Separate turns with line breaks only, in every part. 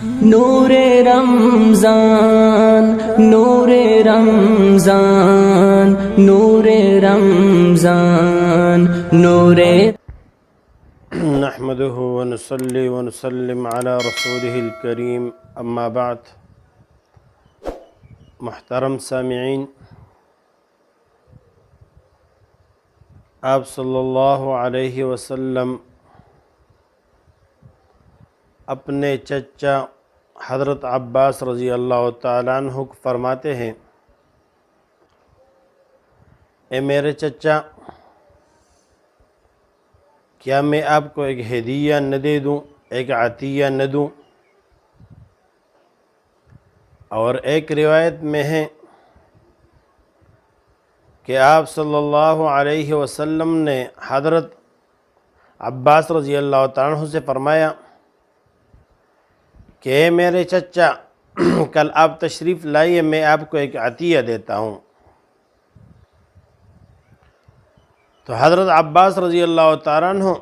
نور رمضان نور رمضان نور رمضان نور
نحمده ونصلي ونسلم على رسوله الكريم اما بعد. محترم سامعین، آپ صلی اللہ علیہ وسلم اپنے چچا حضرت عباس رضی اللہ تعالیٰ عنہ کو فرماتے ہیں، اے میرے چچا، کیا میں آپ کو ایک ہدیہ نہ دے دوں، ایک عطیہ نہ دوں؟ اور ایک روایت میں ہے کہ آپ صلی اللہ علیہ وسلم نے حضرت عباس رضی اللہ تعالیٰ عنہ سے فرمایا کہ اے میرے چچا، کل آپ تشریف لائیے، میں آپ کو ایک عطیہ دیتا ہوں. تو حضرت عباس رضی اللہ تعالیٰ عنہ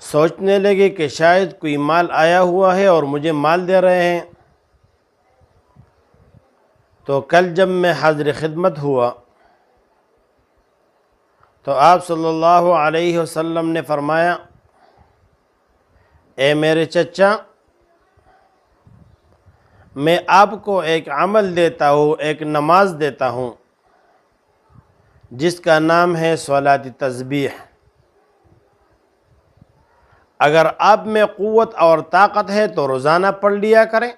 سوچنے لگے کہ شاید کوئی مال آیا ہوا ہے اور مجھے مال دے رہے ہیں. تو کل جب میں حاضر خدمت ہوا تو آپ صلی اللہ علیہ وسلم نے فرمایا، اے میرے چچا، میں آپ کو ایک عمل دیتا ہوں، ایک نماز دیتا ہوں جس کا نام ہے صلاۃ تسبیح. اگر آپ میں قوت اور طاقت ہے تو روزانہ پڑھ لیا کریں،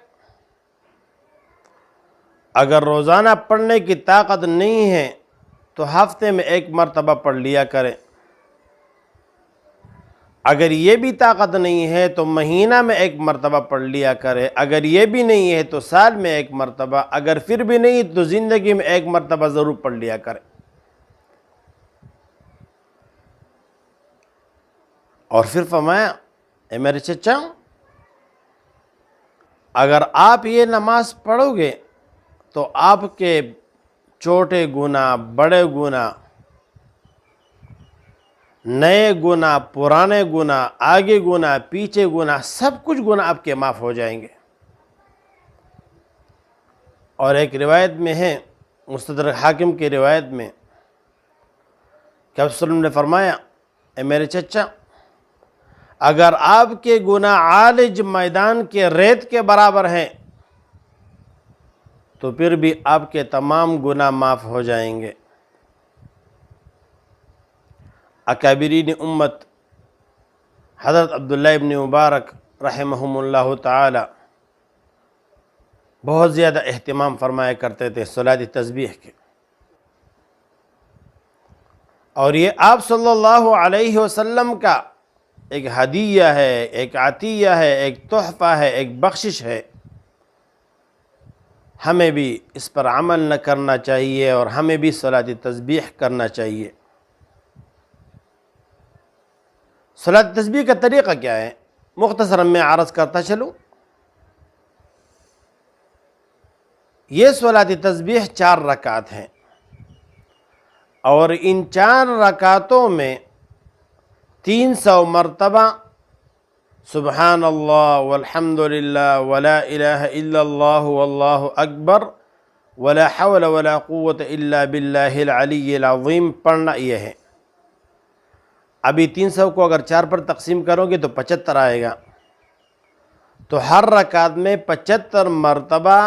اگر روزانہ پڑھنے کی طاقت نہیں ہے تو ہفتے میں ایک مرتبہ پڑھ لیا کریں، اگر یہ بھی طاقت نہیں ہے تو مہینہ میں ایک مرتبہ پڑھ لیا کرے، اگر یہ بھی نہیں ہے تو سال میں ایک مرتبہ، اگر پھر بھی نہیں تو زندگی میں ایک مرتبہ ضرور پڑھ لیا کرے. اور پھر فرمایا، اے میرے چچا، اگر آپ یہ نماز پڑھو گے تو آپ کے چھوٹے گناہ، بڑے گناہ، نئے گناہ، پرانے گناہ، آگے گناہ، پیچھے گناہ، سب کچھ گناہ آپ کے معاف ہو جائیں گے. اور ایک روایت میں ہے، مستدرک حاکم کی روایت میں، کہ آپ صلی اللہ علیہ وسلم نے فرمایا، اے میرے چچا، اگر آپ کے گناہ عالج میدان کے ریت کے برابر ہیں تو پھر بھی آپ کے تمام گناہ معاف ہو جائیں گے. اکابرین امت حضرت عبداللہ ابن مبارک رحمہم اللہ تعالی بہت زیادہ اہتمام فرمایا کرتے تھے صلاۃ تسبیح کے، اور یہ آپ صلی اللہ علیہ وسلم کا ایک ہدیہ ہے، ایک عطیہ ہے، ایک تحفہ ہے، ایک بخشش ہے. ہمیں بھی اس پر عمل نہ کرنا چاہیے اور ہمیں بھی صلاۃ تسبیح کرنا چاہیے. صلاۃ تسبیح کا طریقہ کیا ہے؟ مختصراً میں عرض کرتا چلوں. یہ صلاۃ تسبیح 4 رکعت ہیں، اور ان 4 رکعتوں میں 300 مرتبہ سبحان اللہ والحمد للہ ولا الہ الا اللہ واللہ اکبر ولا حول ولا قوة الا باللہ العلی العظیم پڑھنا یہ ہے. ابھی 300 کو اگر 4 پر تقسیم کرو گے تو 75 آئے گا. تو ہر رکعت میں 75 مرتبہ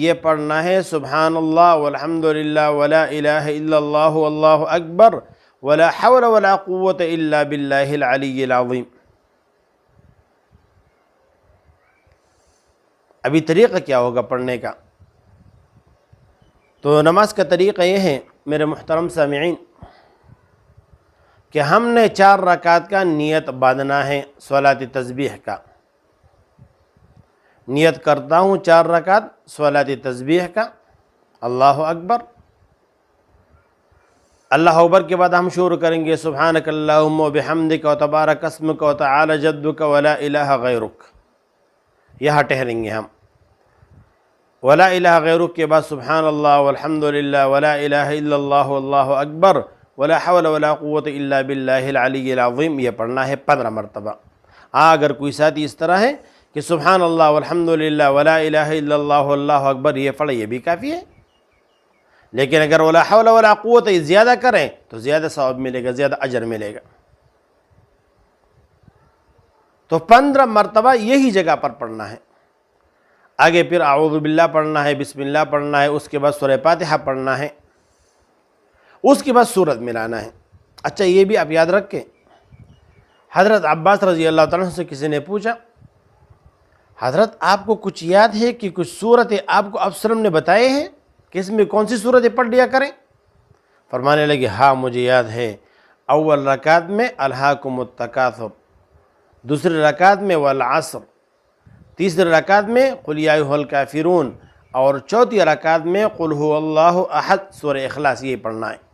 یہ پڑھنا ہے، سبحان اللہ والحمد للہ ولا الہ الا اللہ واللہ اکبر ولا حول ولا قوة الا باللہ العلی العظیم. ابھی طریقہ کیا ہوگا پڑھنے کا؟ تو نماز کا طریقہ یہ ہے میرے محترم سامعین کہ ہم نے 4 رکعت کا نیت باندھنا ہے صلاۃ تسبیح کا. نیت کرتا ہوں 4 رکعت صلاۃ تسبیح کا، اللہ اکبر. اللہ اکبر کے بعد ہم شروع کریں گے سبحانک اللہم وبحمدک وتبارک اسمک وتعالی جدک ولا الہ غیرک. یہاں ٹھہریں گے ہم. ولا الہ غیرک کے بعد سبحان اللہ والحمد للہ ولا الہ الا اللہ واللہ اکبر ولا حول ولا قوة الا باللہ العلی العظیم. یہ پڑھنا ہے 15 مرتبہ. اگر کوئی ساتھی اس طرح ہے کہ سبحان اللہ والحمدللہ ولا الہ الا اللہ واللہ اکبر یہ پڑھے یہ بھی کافی ہے، لیکن اگر ولا حول ولا قوت یہ زیادہ کریں تو زیادہ ثواب ملے گا، زیادہ اجر ملے گا۔ تو 15 مرتبہ یہی جگہ پر پڑھنا ہے، آگے پھر اعوذ باللہ پڑھنا ہے، بسم اللہ پڑھنا ہے، اس کے بعد سورہ فاتحہ پڑھنا ہے، اس کے بعد سورت ملانا ہے۔ اچھا یہ بھی آپ یاد رکھیں، حضرت عباس رضی اللہ تعالیٰ عنہ سے کسی نے پوچھا، حضرت آپ کو کچھ یاد ہے کہ کچھ صورتیں آپ کو آپ وسلم نے بتائے ہیں کہ اس میں کون سی صورتیں پڑھ لیا کریں؟ فرمانے لگے ہاں مجھے یاد ہے، اول رکعت میں الہاکم التکاثر، دوسری رکعت میں والعصر، تیسری رکعت میں قل یا ایھا الکافرون، اور چوتھی رکعت میں قل ھو اللہ احد، سورہ اخلاص یہ پڑھنا ہے۔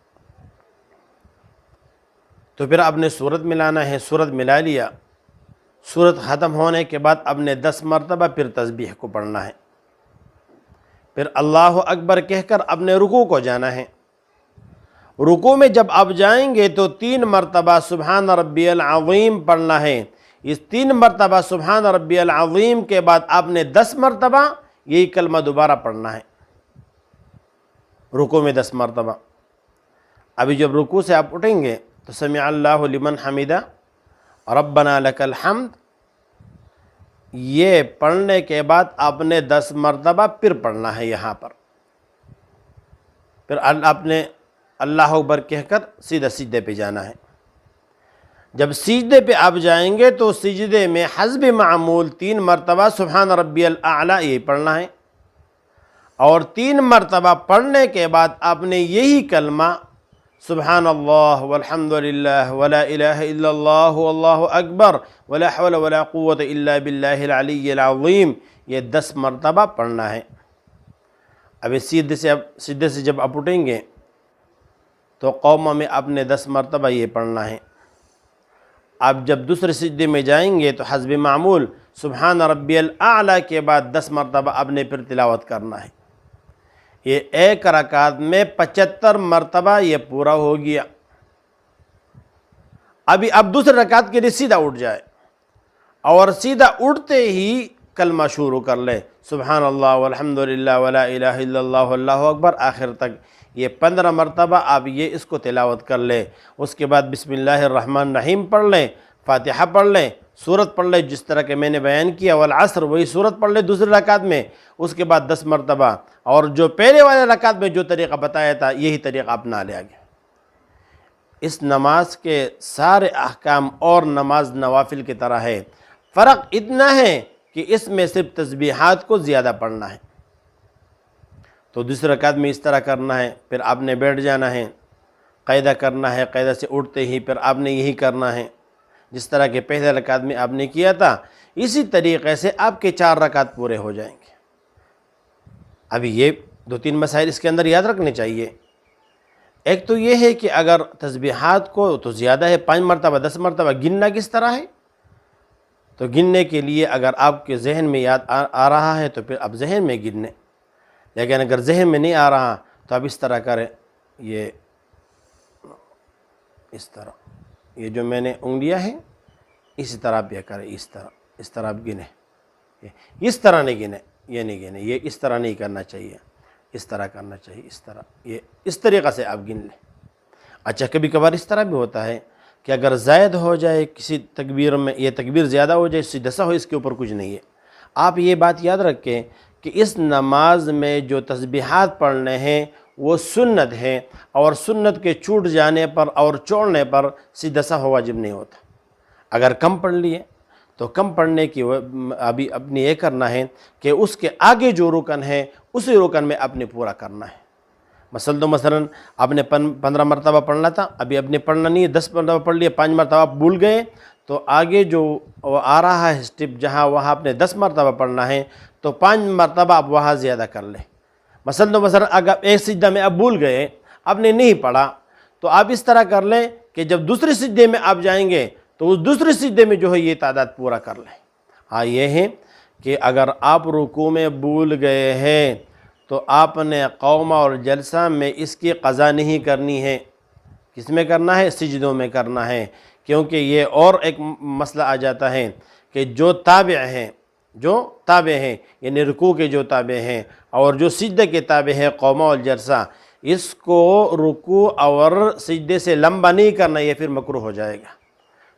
تو پھر آپ نے سورت ملانا ہے، سورت ملا لیا، سورت ختم ہونے کے بعد آپ نے 10 مرتبہ پھر تسبیح کو پڑھنا ہے، پھر اللہ اکبر کہہ کر اپنے رکوع کو جانا ہے۔ رکوع میں جب آپ جائیں گے تو 3 مرتبہ سبحان ربی العظیم پڑھنا ہے، اس 3 مرتبہ سبحان ربی العظیم کے بعد آپ نے 10 مرتبہ یہی کلمہ دوبارہ پڑھنا ہے، رکوع میں 10 مرتبہ۔ ابھی جب رکوع سے آپ اٹھیں گے تو سمع اللہ لمن حمدہ ربنا لک الحمد، یہ پڑھنے کے بعد آپ نے 10 مرتبہ پھر پڑھنا ہے یہاں پر، پھر آپ نے اللہ اکبر کہہ کر سیدھا سجدے پہ جانا ہے۔ جب سجدے پہ آپ جائیں گے تو سجدے میں حسب معمول 3 مرتبہ سبحان ربی الاعلیٰ یہ پڑھنا ہے، اور 3 مرتبہ پڑھنے کے بعد آپ نے یہی کلمہ سبحان اللہ والحمدللہ ولا الہ الا اللہ واللہ اکبر ولا حول ولا قوت الا باللہ العلی العظیم یہ 10 مرتبہ پڑھنا ہے۔ اب سیدھے سے جب آپ اٹھیں گے تو قومہ میں آپ نے 10 مرتبہ یہ پڑھنا ہے۔ آپ جب دوسرے سجدے میں جائیں گے تو حسب معمول سبحان ربی الاعلیٰ کے بعد 10 مرتبہ آپ نے پھر تلاوت کرنا ہے۔ یہ ایک رکعت میں 75 مرتبہ یہ پورا ہو گیا۔ ابھی اب دوسرے رکعت کے لیے سیدھا اٹھ جائے اور سیدھا اٹھتے ہی کلمہ شروع کر لے، سبحان اللہ والحمدللہ ولا الہ الا اللہ واللہ اکبر آخر تک، یہ 15 مرتبہ آپ یہ اس کو تلاوت کر لیں۔ اس کے بعد بسم اللہ الرحمن الرحیم پڑھ لیں، فاتحہ پڑھ لیں، سورت پڑھ لیں جس طرح کہ میں نے بیان کیا، والعصر وہی سورت پڑھ لیں دوسری رکعت میں، اس کے بعد 10 مرتبہ، اور جو پہلے والے رکعت میں جو طریقہ بتایا تھا یہی طریقہ اپنا لے آگے۔ اس نماز کے سارے احکام اور نماز نوافل کی طرح ہے، فرق اتنا ہے کہ اس میں صرف تسبیحات کو زیادہ پڑھنا ہے۔ تو دوسری رکعت میں اس طرح کرنا ہے، پھر آپ نے بیٹھ جانا ہے، قاعدہ کرنا ہے، قاعدہ سے اٹھتے ہی پھر آپ نے یہی کرنا ہے جس طرح کہ پہلے رکعت میں آپ نے کیا تھا، اسی طریقے سے آپ کے 4 رکعت پورے ہو جائیں گے۔ ابھی یہ 2-3 مسائل اس کے اندر یاد رکھنے چاہیے۔ ایک تو یہ ہے کہ اگر تسبیحات کو تو زیادہ ہے، 5 مرتبہ 10 مرتبہ گننا کس طرح ہے؟ تو گننے کے لیے اگر آپ کے ذہن میں یاد آ رہا ہے تو پھر آپ ذہن میں گنیں، لیکن اگر ذہن میں نہیں آ رہا تو آپ اس طرح کریں، یہ اس طرح، یہ جو میں نے انگلیاں ہیں اسی طرح آپ یہ کریں، اس طرح آپ گنیں، اس طرح نہیں گنیں، یہ نہیں گنیں، یہ اس طرح نہیں کرنا چاہیے، اس طرح کرنا چاہیے، اس طرح، یہ اس طریقہ سے آپ گن لیں۔ اچھا کبھی کبھار اس طرح بھی ہوتا ہے کہ اگر زائد ہو جائے کسی تکبیر میں، یہ تکبیر زیادہ ہو جائے، سیدھا سا ہو، اس کے اوپر کچھ نہیں ہے۔ آپ یہ بات یاد رکھیں کہ اس نماز میں جو تسبیحات پڑھنے ہیں وہ سنت ہے، اور سنت کے چھوٹ جانے پر اور چھوڑنے پر سیدھا سا ہو واجب نہیں ہوتا۔ اگر کم پڑھ لیے تو کم پڑھنے کی ابھی اپنی یہ کرنا ہے کہ اس کے آگے جو رکن ہے اسی رکن میں اپنے پورا کرنا ہے۔ مثلا آپ نے 15 مرتبہ پڑھنا تھا، ابھی اپنے پڑھنا نہیں ہے، 10 مرتبہ پڑھ لیے، 5 مرتبہ آپ بھول گئے تو آگے جو آ رہا ہے اسٹیپ جہاں وہاں آپ نے 10 مرتبہ پڑھنا ہے تو 5 مرتبہ آپ وہاں زیادہ کر لیں۔ مثلا اگر ایک سجدہ میں آپ بھول گئے، آپ نے نہیں پڑھا، تو آپ اس طرح کر لیں کہ جب دوسرے سجدے میں آپ جائیں گے تو اس دوسرے سجدے میں جو ہے یہ تعداد پورا کر لیں۔ ہاں یہ ہے کہ اگر آپ رکوع میں بھول گئے ہیں تو آپ نے قومہ اور جلسہ میں اس کی قضا نہیں کرنی ہے۔ کس میں کرنا ہے؟ سجدوں میں کرنا ہے، کیونکہ یہ اور ایک مسئلہ آ جاتا ہے کہ جو تابع ہیں جو تابع ہیں، یعنی رکوع کے جو تابع ہیں اور جو سجدے کے تابع ہیں قوما والجلسہ، اس کو رکوع اور سجدے سے لمبا نہیں کرنا، یہ پھر مکروہ ہو جائے گا۔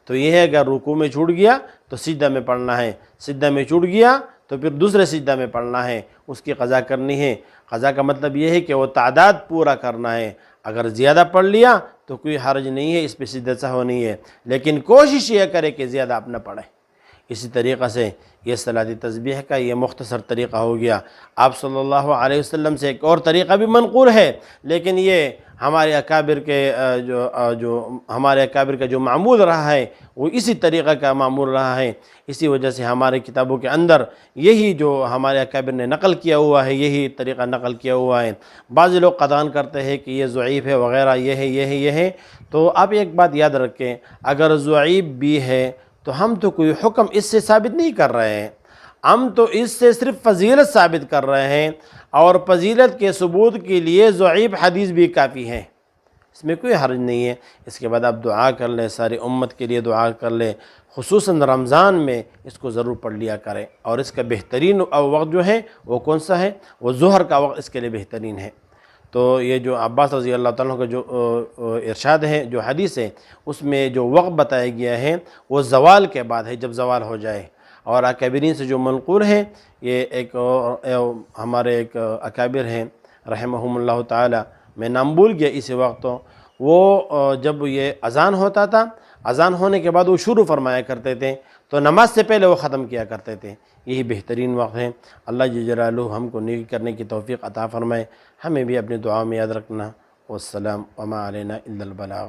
تو یہ ہے اگر رکوع میں چھوٹ گیا تو سجدہ میں پڑھنا ہے، سجدہ میں چھوٹ گیا تو پھر دوسرے سجدہ میں پڑھنا ہے، اس کی قضا کرنی ہے۔ قضا کا مطلب یہ ہے کہ وہ تعداد پورا کرنا ہے، اگر زیادہ پڑھ لیا تو کوئی حرج نہیں ہے، اس پہ سجدہ سہو نہیں ہے، لیکن کوشش یہ کرے کہ زیادہ آپ نہ پڑھیں۔ اسی طریقہ سے یہ صلاۃ تسبیح کا یہ مختصر طریقہ ہو گیا۔ آپ صلی اللہ علیہ وسلم سے ایک اور طریقہ بھی منقول ہے، لیکن یہ ہمارے اکابر کے ہمارے اکابر کا جو معمول رہا ہے وہ اسی طریقہ کا معمول رہا ہے، اسی وجہ سے ہمارے کتابوں کے اندر یہی جو ہمارے اکابر نے نقل کیا ہوا ہے یہی طریقہ نقل کیا ہوا ہے۔ بعض لوگ قطعاً کرتے ہیں کہ یہ ضعیف ہے وغیرہ، یہ ہے، تو آپ ایک بات یاد رکھیں، اگر ضعیف بھی ہے تو ہم تو کوئی حکم اس سے ثابت نہیں کر رہے ہیں، ہم تو اس سے صرف فضیلت ثابت کر رہے ہیں، اور فضیلت کے ثبوت کے لیے ضعیف حدیث بھی کافی ہے، اس میں کوئی حرج نہیں ہے۔ اس کے بعد آپ دعا کر لیں، ساری امت کے لیے دعا کر لیں، خصوصاً رمضان میں اس کو ضرور پڑھ لیا کریں، اور اس کا بہترین وقت جو ہے وہ کون سا ہے؟ وہ ظہر کا وقت اس کے لیے بہترین ہے۔ تو یہ جو عباس رضی اللہ تعالیٰ کا جو ارشاد ہے، جو حدیث ہے، اس میں جو وقت بتایا گیا ہے وہ زوال کے بعد ہے، جب زوال ہو جائے۔ اور اکابرین سے جو منقول ہے، یہ ایک ہمارے ایک اکابر ہیں رحمہم اللہ تعالی، میں نام بھول گیا اس وقت، وہ جب یہ اذان ہوتا تھا، اذان ہونے کے بعد وہ شروع فرمایا کرتے تھے، تو نماز سے پہلے وہ ختم کیا کرتے تھے۔ یہی بہترین وقت ہے۔ اللہ جل جلالہ ہم کو نیکی کرنے کی توفیق عطا فرمائے، ہمیں بھی اپنی دعا میں یاد رکھنا۔ والسلام وما علینا الا البلاغ۔